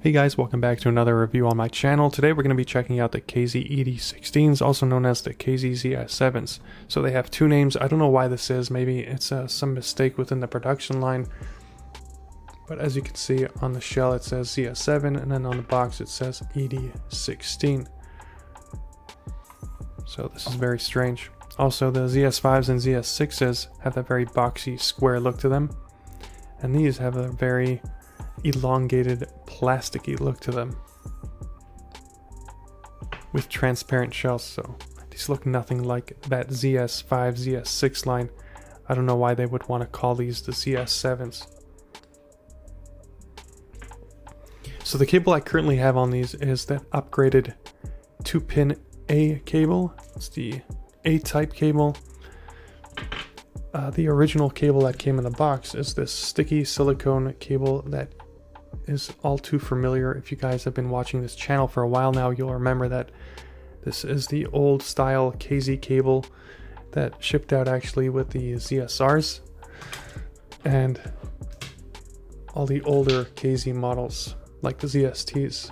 Hey guys, welcome back to another review on my channel. Today we're going to be checking out the KZ ED16s, also known as the KZ ZS7s. So they have two names. I don't know why this is. Maybe it's some mistake within the production line. But as you can see on the shell it says ZS7 and then on the box it says ED16. So this is very strange. Also the ZS5s and ZS6s have that very boxy square look to them. And these have a very elongated plasticky look to them with transparent shells, so these look nothing like that ZS5, ZS6 line. I don't know why they would want to call these the ZS7s. So the cable I currently have on these is that upgraded 2-pin A cable. It's the A-type cable. The original cable that came in the box is this sticky silicone cable that is all too familiar. If you guys have been watching this channel for a while now, you'll remember that this is the old style KZ cable that shipped out actually with the ZSRs and all the older KZ models like the ZSTs,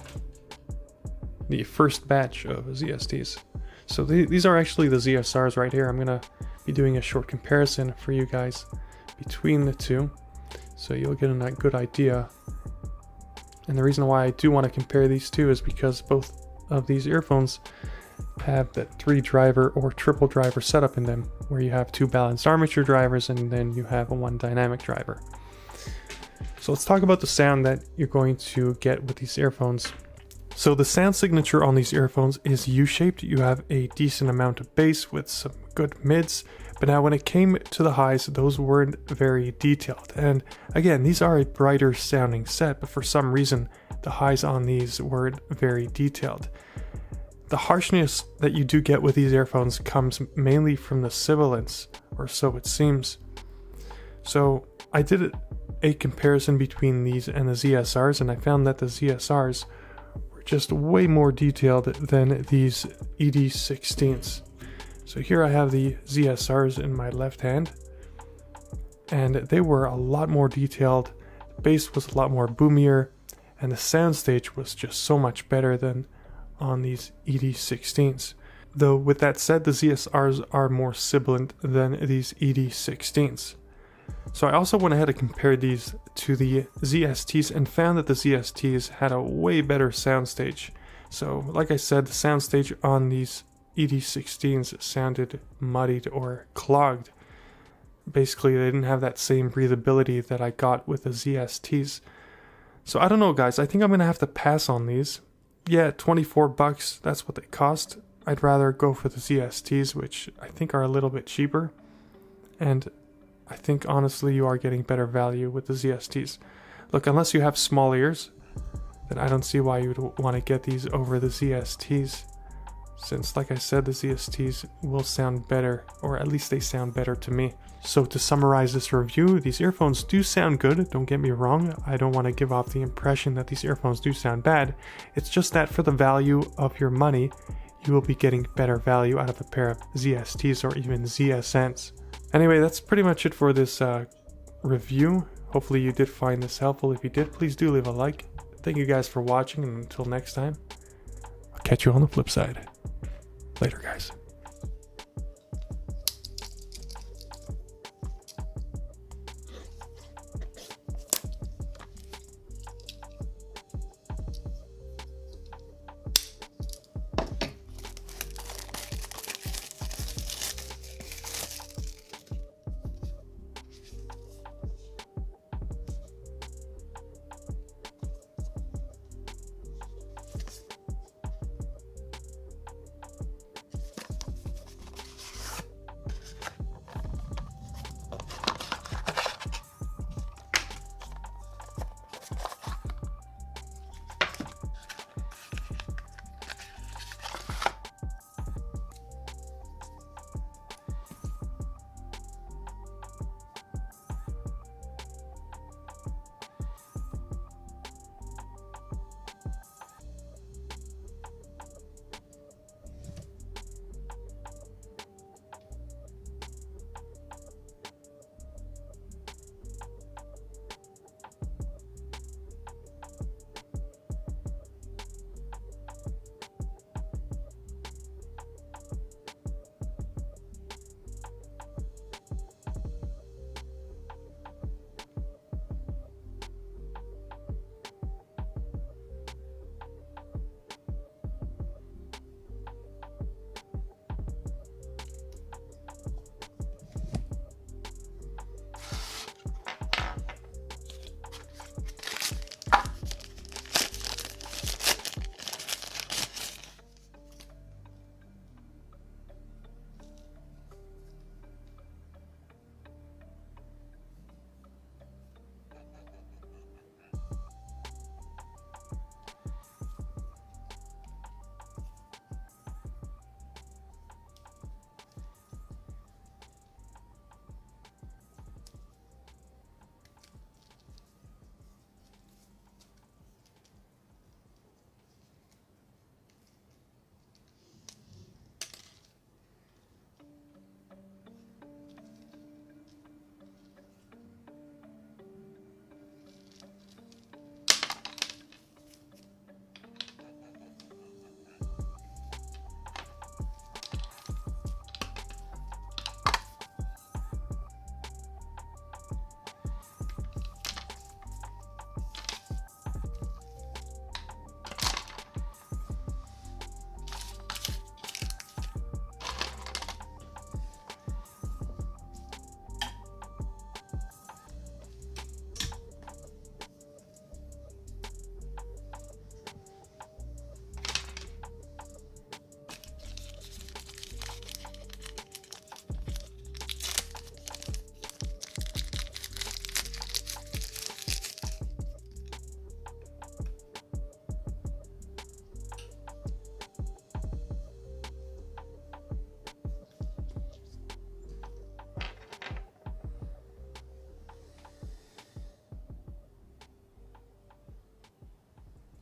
the first batch of ZSTs. So these are actually the ZSRs right here. I'm gonna be doing a short comparison for you guys between the two, so you'll get a good idea. And the reason why I do want to compare these two is because both of these earphones have that 3-driver or triple driver setup in them, where you have 2 balanced armature drivers and then you have 1 dynamic driver. So let's talk about the sound that you're going to get with these earphones. So the sound signature on these earphones is U-shaped. You have a decent amount of bass with some good mids, but now when it came to the highs, those weren't very detailed. And again, these are a brighter sounding set, but for some reason, the highs on these weren't very detailed. The harshness that you do get with these earphones comes mainly from the sibilance, or so it seems. So I did a comparison between these and the ZSRs, and I found that the ZSRs were just way more detailed than these ED16s. So here I have the ZSRs in my left hand, and they were a lot more detailed, the bass was a lot more boomier, and the soundstage was just so much better than on these ED16s. Though with that said, the ZSRs are more sibilant than these ED16s. So I also went ahead and compared these to the ZSTs and found that the ZSTs had a way better soundstage. So like I said, the soundstage on these ED16s sounded muddied or clogged. Basically, they didn't have that same breathability that I got with the ZSTs. So I don't know guys, I think I'm gonna have to pass on these. Yeah, 24 bucks, that's what they cost. I'd rather go for the ZSTs, which I think are a little bit cheaper. And I think honestly you are getting better value with the ZSTs. Look, unless you have small ears, then I don't see why you would want to get these over the ZSTs. Since, like I said, the ZSTs will sound better, or at least they sound better to me. So to summarize this review, these earphones do sound good, don't get me wrong. I don't want to give off the impression that these earphones do sound bad. It's just that for the value of your money, you will be getting better value out of a pair of ZSTs or even ZSNs. Anyway, that's pretty much it for this review. Hopefully you did find this helpful. If you did, please do leave a like. Thank you guys for watching, and until next time, I'll catch you on the flip side. Later, guys.